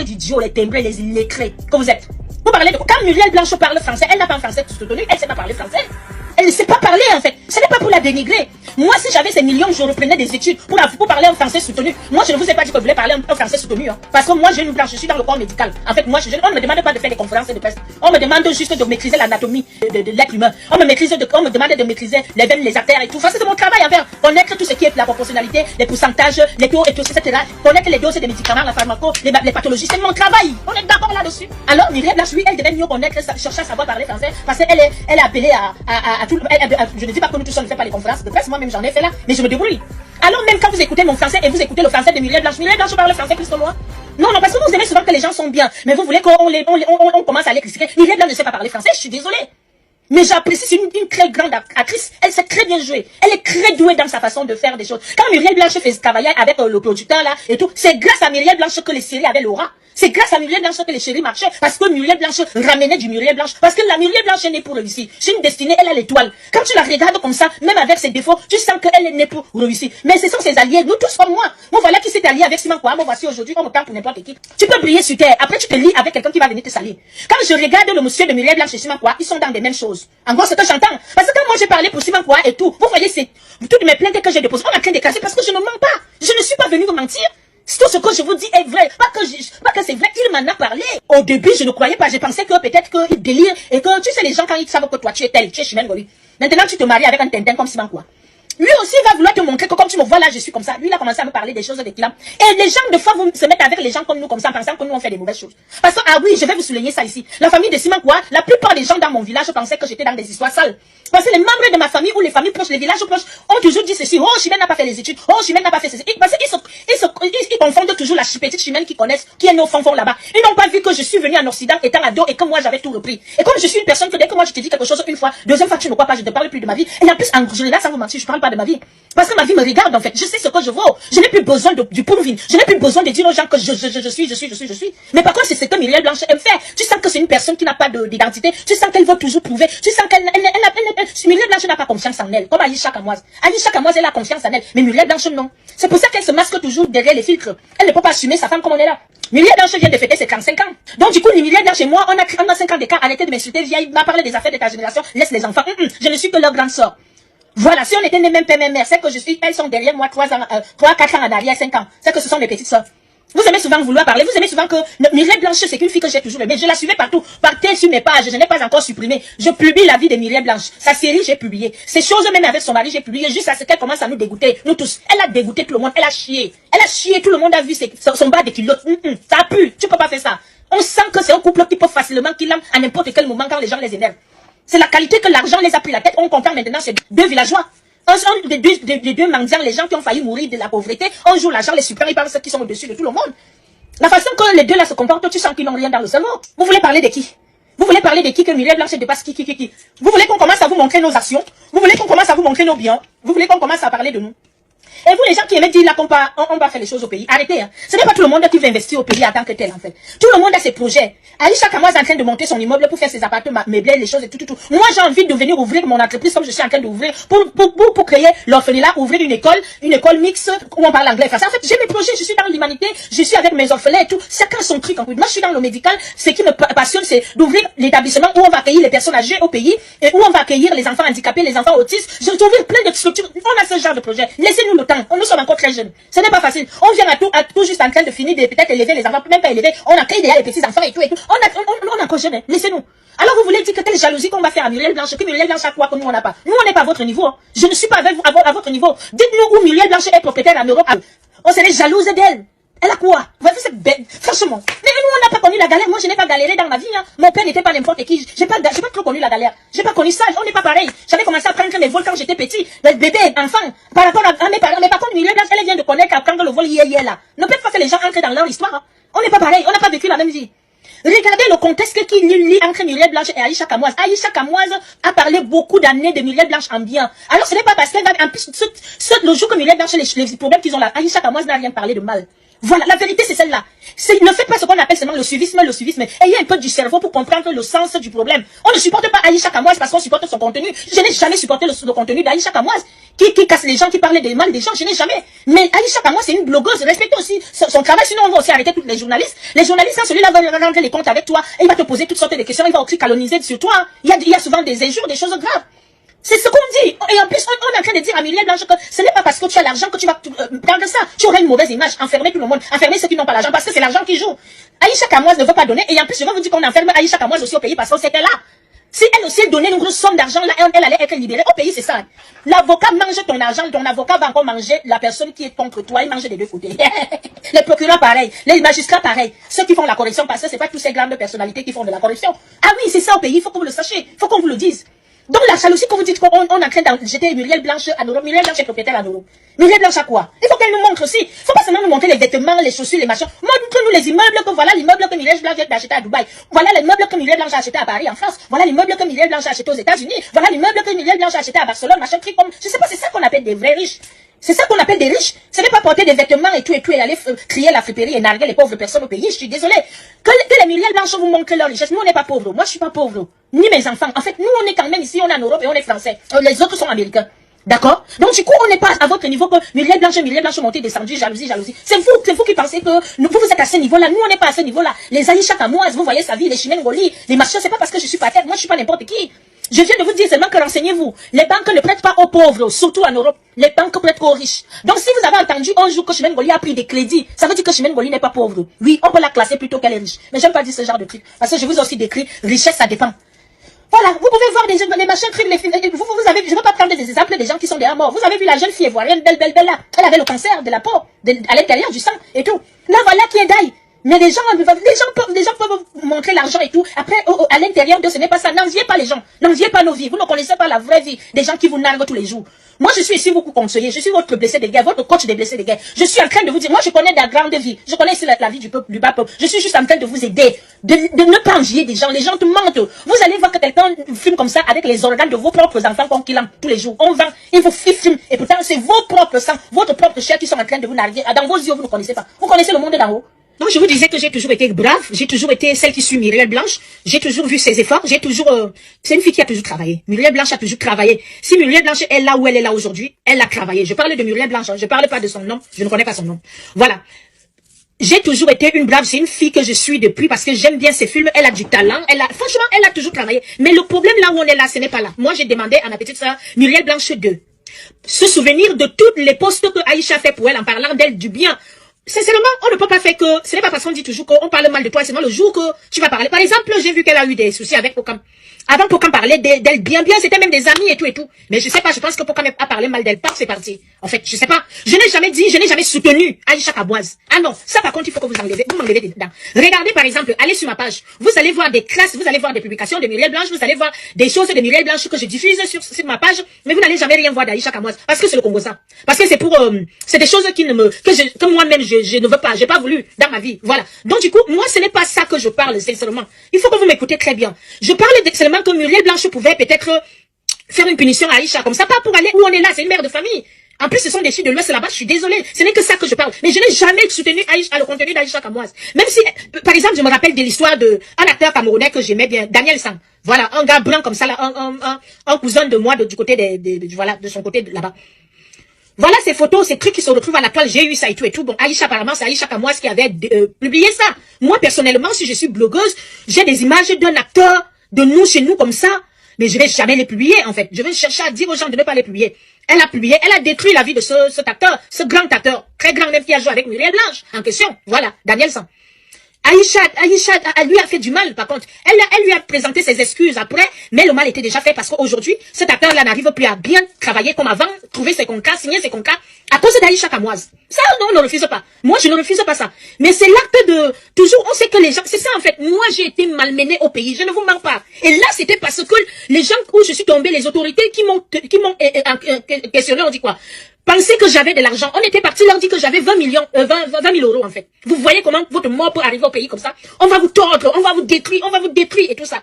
d'idiots, les timbrés, les illettrés que vous êtes. Vous parlez de... Quand Muriel Blanche parle français, elle n'a pas un français soutenu, elle ne sait pas parler français. Elle ne sait pas parler en fait. Ce n'est pas pour la dénigrer. Moi, si j'avais ces millions, je reprenais des études pour parler en français soutenu. Moi, je ne vous ai pas dit que je voulais parler en français soutenu. Hein, parce que moi, j'ai une blanche, je suis dans le corps médical. En fait, moi, on ne me demande pas de faire des conférences de presse. On me demande juste de maîtriser l'anatomie de l'être humain. On me demande de maîtriser les veines, les artères et tout. Ça, c'est mon travail à faire. Connaître tout ce qui est la proportionnalité, les pourcentages, les taux et tout, etc. Connaître les doses des médicaments, la pharmaco, les pathologies. C'est mon travail. On est d'accord là-dessus. Alors, Muriel Blanche, oui, elle devait mieux connaître, chercher à savoir parler français. Parce qu'elle est appelée à tout. Je ne dis pas que nous tous on ne fait pas les conférences de presse. Moi-même, j'en ai fait là. Mais je me débrouille. Alors même quand vous écoutez mon français et vous écoutez le français de Muriel Blanche parle français plus que moi. Non, parce que vous aimez souvent que les gens sont bien. Mais vous voulez qu'on commence à les critiquer. Muriel Blanche ne sait pas parler français, je suis désolée. Mais j'apprécie, c'est une très grande actrice. Elle sait très bien jouer. Elle est très douée dans sa façon de faire des choses. Quand Muriel Blanche travaillait avec le producteur là et tout, c'est grâce à Muriel Blanche que les séries avaient l'aura. C'est grâce à Muriel Blanche que les séries marchaient. Parce que Muriel Blanche ramenait du Muriel Blanche. Parce que la Muriel Blanche est née pour réussir. C'est une destinée, elle a l'étoile. Quand tu la regardes comme ça, même avec ses défauts, tu sens qu'elle est née pour réussir. Mais ce sont ses alliés, nous tous comme moi. Moi voilà qui s'est allié avec Simon Kouama. Voici aujourd'hui, on me parle pour n'importe qui. Tu peux briller sur terre. Après tu te lis avec quelqu'un qui va venir te salir. Quand je regarde le monsieur de Muriel Blanche et Simon Kouama, ils sont dans des mêmes choses. En gros, c'est que j'entends. Parce que quand moi j'ai parlé pour Simon Kouama et tout, vous voyez, c'est toutes mes plaintes que j'ai déposées. On est en train de casser parce que je ne mens pas. Je ne suis pas venu vous mentir. Tout ce que je vous dis est vrai. Pas que c'est vrai, il m'en a parlé. Au début, je ne croyais pas. Je pensais que peut-être qu'il délire. Et que tu sais, les gens, quand ils savent que toi, tu es tel, tu es Chimène Goli. Maintenant, tu te maries avec un Tintin comme Simon Kouama. Lui aussi, il va vouloir te montrer que comme tu me vois là, je suis comme ça. Lui, il a commencé à me parler des choses de qu'il a. Et les gens, de fois, vous se mettent avec les gens comme nous, comme ça, en pensant que nous, on fait des mauvaises choses. Parce que, ah oui, je vais vous souligner ça ici. La famille de Simon Kouama, la plupart des gens dans mon village pensaient que j'étais dans des histoires sales. Parce que les membres de ma famille ou les familles proches, les villages proches, ont toujours dit ceci. Oh, Chimène n'a pas fait les études. Oh, Chimène n'a pas fait ceci. Parce qu'ils confondent toujours la petite Chimène qu'ils connaissent, qui est née au fond là-bas. Ils n'ont pas vu que je suis venue en Occident étant ado et que moi j'avais tout repris. Et comme je suis une personne que dès que moi je te dis quelque chose une fois, deuxième fois tu ne crois pas, je ne te parle plus de ma vie. Et en plus, en général, sans vous mentir, je ne parle pas de ma vie. Parce que ma vie me regarde en fait. Je sais ce que je vaux. Je n'ai plus besoin du prouve. Je n'ai plus besoin de dire aux gens que je suis. Mais par contre, c'est ce que Muriel Blanche aime faire. Tu sens que c'est une personne qui n'a pas d'identité. Tu sens qu'elle veut toujours prouver. Tu sens qu'elle Muriel Blanche n'a pas confiance en elle. Comme Aïcha Kamoise. Aïcha Kamoise, elle a confiance en elle. Mais Muriel Blanche, non. C'est pour ça qu'elle se masque toujours derrière les filtres. Elle ne peut pas assumer sa femme comme on est là. Muriel Blanche vient de fêter ses 35 ans. Donc du coup, Muriel Blanche et moi, on a 5 ans d'écart. Arrêtez de m'insulter, vieille, m'a parlé des affaires de ta génération. Laisse les enfants. Je ne suis que leur grande sœur. Voilà, si on était né même père, même mère, c'est que elles sont derrière moi 3, 4 ans en arrière, 5 ans. C'est que ce sont mes petites sœurs. Vous aimez souvent vouloir parler, vous aimez souvent que Muriel Blanche, c'est qu'une fille que j'ai toujours aimée. Je la suivais partout, partez sur mes pages, je n'ai pas encore supprimé. Je publie la vie de Muriel Blanche. Sa série, j'ai publié. Ces choses, même avec son mari, j'ai publié juste à ce qu'elle commence à nous dégoûter. Nous tous. Elle a dégoûté tout le monde, elle a chié. Elle a chié, tout le monde a vu son bas de culotte. Ça pue, tu peux pas faire ça. On sent que c'est un couple qui peut facilement qu'il aime à n'importe quel moment quand les gens les énervent. C'est la qualité que l'argent les a pris la tête. On comprend maintenant ces deux villageois. Des deux mendiants, les gens qui ont failli mourir de la pauvreté, un jour l'argent les supprime, ils pensent qu'ils sont au-dessus de tout le monde. La façon que les deux là se comportent, tu sens qu'ils n'ont rien dans le cerveau. Vous voulez parler de qui? Vous voulez parler de qui que Muriel Blanche dépasse qui? Vous voulez qu'on commence à vous montrer nos actions? Vous voulez qu'on commence à vous montrer nos biens? Vous voulez qu'on commence à parler de nous? Et vous, les gens qui aimez dire là qu'on va faire les choses au pays, arrêtez. Hein. Ce n'est pas tout le monde qui veut investir au pays en tant que tel, en fait. Tout le monde a ses projets. Aïcha Kamoise est en train de monter son immeuble pour faire ses appartements, meubler les choses et tout. Moi, j'ai envie de venir ouvrir mon entreprise comme je suis en train d'ouvrir pour créer l'orphelinat, ouvrir une école mixte où on parle anglais. Enfin, en fait, j'ai mes projets, je suis dans l'humanité, je suis avec mes orphelins et tout. Chacun son truc. En fait. Moi, je suis dans le médical. Ce qui me passionne, c'est d'ouvrir l'établissement où on va accueillir les personnes âgées au pays et où on va accueillir les enfants handicapés, les enfants autistes. Je vais ouvrir plein de structures. On a ce genre de projet. Laissez-nous le temps. Nous sommes encore très jeunes. Ce n'est pas facile. On vient à tout juste en train de finir de peut-être élever les enfants, même pas élever. On accueille déjà les petits enfants et tout. On est encore jeunes. Laissez-nous. Alors vous voulez dire que telle jalousie qu'on va faire à Muriel Blanche, que Muriel Blanche a quoi que nous on n'a pas. Nous on n'est pas à votre niveau. Je ne suis pas à votre niveau. Dites-nous où Muriel Blanche est propriétaire en Europe. On serait jalouse d'elle. Elle a quoi? Vous voyez cette bête? Franchement. Mais nous, on n'a pas connu la galère. Moi, je n'ai pas galéré dans ma vie. Hein. Mon père n'était pas n'importe qui. J'ai pas trop connu la galère. J'ai pas connu ça. On n'est pas pareil. J'avais commencé à prendre mes vols quand j'étais petit. Bébé, enfant. Par rapport à mes parents. Mais par contre, Muriel Blanche, elle vient de connaître à prendre le vol hier là. Ne peut pas que les gens entrent dans leur histoire. Hein. On n'est pas pareil. On n'a pas vécu la même vie. Regardez le contexte qui lie entre Muriel Blanche et Aïcha Kamoise. Aïcha Kamoise a parlé beaucoup d'années de Muriel Blanche en bien. Alors ce n'est pas parce qu'elle va... En plus, le jour que Muriel Blanche, les problèmes qu'ils ont là, Aïcha Kamoise n'a rien parlé de mal. Voilà, la vérité c'est celle-là. Ne faites pas ce qu'on appelle seulement le suivisme. Ayez un peu du cerveau pour comprendre le sens du problème. On ne supporte pas Aïcha Kamoise parce qu'on supporte son contenu. Je n'ai jamais supporté le contenu d'Aïcha Kamoise. qui casse les gens, qui parlait des mal des gens, je n'ai jamais. Mais Aïcha Kamoise, c'est une blogueuse, respectez aussi son travail, sinon on va aussi arrêter tous les journalistes. Les journalistes, celui-là va rendre les comptes avec toi, et il va te poser toutes sortes de questions, il va aussi calomniser sur toi. Il y a souvent des injures, des choses graves. C'est ce qu'on dit. Et en plus, on est en train de dire à Muriel Blanche que ce n'est pas parce que tu as l'argent que tu vas perdre ça. Tu aurais une mauvaise image, enfermer tout le monde, enfermer ceux qui n'ont pas l'argent, parce que c'est l'argent qui joue. Aïcha Kamoise ne veut pas donner, et en plus, je vais vous dire qu'on enferme Aïcha Kamoise aussi au pays parce que c'était là. Si elle aussi elle donnait une grosse somme d'argent, là, elle allait être libérée. Au pays, c'est ça. L'avocat mange ton argent, ton avocat va encore manger la personne qui est contre toi, il mange des deux côtés. Les procureurs, pareil. Les magistrats, pareil. Ceux qui font la correction, parce que c'est pas tous ces grandes personnalités qui font de la correction. Ah oui, c'est ça au pays, il faut que vous le sachiez. Il faut qu'on vous le dise. Donc la jalousie, quand vous dites qu'on est en train de jeter Muriel Blanche à Noro, Muriel Blanche est propriétaire à Noro. Muriel Blanche à quoi? Il faut qu'elle nous montre aussi. Il faut pas seulement nous montrer les vêtements, les chaussures, les machins. Montre-nous les immeubles, que voilà l'immeuble que Muriel Blanche vient d'acheter à Dubaï. Voilà l'immeuble que Muriel Blanche a acheté à Paris, en France. Voilà l'immeuble que Muriel Blanche a acheté aux États-Unis. Voilà l'immeuble que Muriel Blanche a acheté à Barcelone, machin, truc comme, je sais pas, c'est ça qu'on appelle des vrais riches. C'est ça qu'on appelle des riches. Ce n'est pas porter des vêtements et tout, et aller crier la friperie et narguer les pauvres personnes au pays. Je suis désolée. Que les Muriel Blanche vous montrent leur richesse. Nous, on n'est pas pauvres. Moi, je suis pas pauvre. Ni mes enfants. En fait, nous, on est quand même ici, on est en Europe et on est français. Les autres sont américains. D'accord? Donc, du coup, on n'est pas à votre niveau que Muriel Blanche, montée, descendue, jalousie. C'est vous qui pensez que vous êtes à ce niveau-là. Nous, on n'est pas à ce niveau-là. Les Aïcha Kamoise, vous voyez sa vie, les Chimène Goli, les machins, c'est pas parce que je suis pas tête. Moi, je suis pas n'importe qui. Je viens de vous dire seulement que renseignez-vous. Les banques ne prêtent pas aux pauvres, surtout en Europe. Les banques prêtent aux riches. Donc si vous avez entendu un jour que Chimène Goli a pris des crédits, ça veut dire que Chimène Goli n'est pas pauvre. Oui, on peut la classer plutôt qu'elle est riche. Mais j'aime pas dire ce genre de truc. Parce que je vous ai aussi décrit, richesse, ça dépend. Voilà, vous pouvez voir les machins trucs, vous avez, je ne veux pas prendre des exemples des gens qui sont déjà morts. Vous avez vu la jeune fille ivoirienne, belle là. Elle avait le cancer de la peau, à l'intérieur du sang et tout. Là, voilà qui est d'ail. Mais les gens peuvent montrer l'argent et tout. Après, à l'intérieur de ce n'est pas ça. N'enviez pas les gens. N'enviez pas nos vies. Vous ne connaissez pas la vraie vie des gens qui vous narguent tous les jours. Moi, je suis ici vous conseiller. Je suis votre blessé de guerre, votre coach des blessés de guerre. Je suis en train de vous dire, moi, je connais de la grande vie. Je connais ici la vie du peuple, du bas peuple. Je suis juste en train de vous aider. De ne pas envier des gens. Les gens te mentent. Vous allez voir que quelqu'un filme comme ça avec les organes de vos propres enfants qu'on kill tous les jours. On vend, il vous filme. Et pourtant, c'est vos propres sangs, votre propre chair qui sont en train de vous narguer. Dans vos yeux, vous ne connaissez pas. Vous connaissez le monde d'en haut. Donc je vous disais que j'ai toujours été brave, j'ai toujours été celle qui suit Muriel Blanche, j'ai toujours vu ses efforts, j'ai toujours... c'est une fille qui a toujours travaillé. Muriel Blanche a toujours travaillé. Si Muriel Blanche est là où elle est là aujourd'hui, elle a travaillé. Je parle de Muriel Blanche, je parle pas de son nom, je ne connais pas son nom. Voilà. J'ai toujours été une brave, c'est une fille que je suis depuis parce que j'aime bien ses films, elle a du talent, franchement, elle a toujours travaillé. Mais le problème là où on est là, ce n'est pas là. Moi, j'ai demandé à ma petite sœur, Muriel Blanche 2, se souvenir de toutes les postes que Aïcha fait pour elle en parlant d'elle du bien. Sincèrement, on ne peut pas faire que, ce n'est pas parce qu'on dit toujours qu'on parle mal de toi, c'est seulement le jour que tu vas parler. Par exemple, j'ai vu qu'elle a eu des soucis avec Pokam. Avant, Pokam parlait d'elle bien, c'était même des amis et tout. Mais je sais pas, je pense que Pokam a parlé mal d'elle, c'est parti. En fait, je sais pas. Je n'ai jamais dit, je n'ai jamais soutenu Aïcha Kamoise. Ah non, ça par contre, il faut que vous m'enlevez dedans. Regardez par exemple, allez sur ma page. Vous allez voir des classes, vous allez voir des publications de Muriel Blanche, vous allez voir des choses de Muriel Blanche que je diffuse sur ma page, mais vous n'allez jamais rien voir d'Aïcha Kamoise. Parce que c'est le Congo ça. Parce que c'est pour, c'est des choses qui que moi-même je ne veux pas, j'ai pas voulu dans ma vie. Voilà. Donc du coup, moi ce n'est pas ça que je parle, sincèrement. Il faut que vous m'écoutez très bien. Je parle seulement que Muriel Blanche pouvait peut-être faire une punition à Aïcha, comme ça, pas pour aller où on est là, c'est une mère de famille. En plus, ce sont des filles de l'Ouest là-bas, je suis désolée. Ce n'est que ça que je parle. Mais je n'ai jamais soutenu Aïcha, le contenu d'Aïcha Kamoise. Même si, par exemple, je me rappelle de l'histoire d'un acteur camerounais que j'aimais bien, Daniel Sang. Voilà, un gars blanc comme ça, là, un cousin de moi, du côté voilà, de son côté là-bas. Voilà ces photos, ces trucs qui se retrouvent à la toile, j'ai eu ça et tout. Bon, Aïcha, apparemment, c'est Aïcha Kamoise qui avait publié ça. Moi, personnellement, si je suis blogueuse, j'ai des images d'un acteur, de nous, chez nous, comme ça, mais je vais jamais les publier, en fait. Je vais chercher à dire aux gens de ne pas les publier. Elle a publié, elle a détruit la vie de cet acteur, ce grand acteur, très grand même qui a joué avec Muriel Blanche, en question. Voilà, Daniel Sang. Aïcha, elle lui a fait du mal, par contre. Elle lui a présenté ses excuses après, mais le mal était déjà fait parce qu'aujourd'hui, cet acteur-là n'arrive plus à bien travailler comme avant, trouver ses contrats, signer ses contrats, à cause d'Aïcha Kamoise. Ça, non, on ne refuse pas. Moi, je ne refuse pas ça. Mais c'est l'acte de, toujours, on sait que les gens, c'est ça en fait. Moi, j'ai été malmenée au pays, je ne vous mens pas. Et là, c'était parce que les gens où je suis tombée, les autorités qui m'ont questionné, on dit quoi? Pensez que j'avais de l'argent. On était parti leur dire que j'avais 20 000 euros en fait. Vous voyez comment votre mort peut arriver au pays comme ça? On va vous tordre, on va vous détruire et tout ça.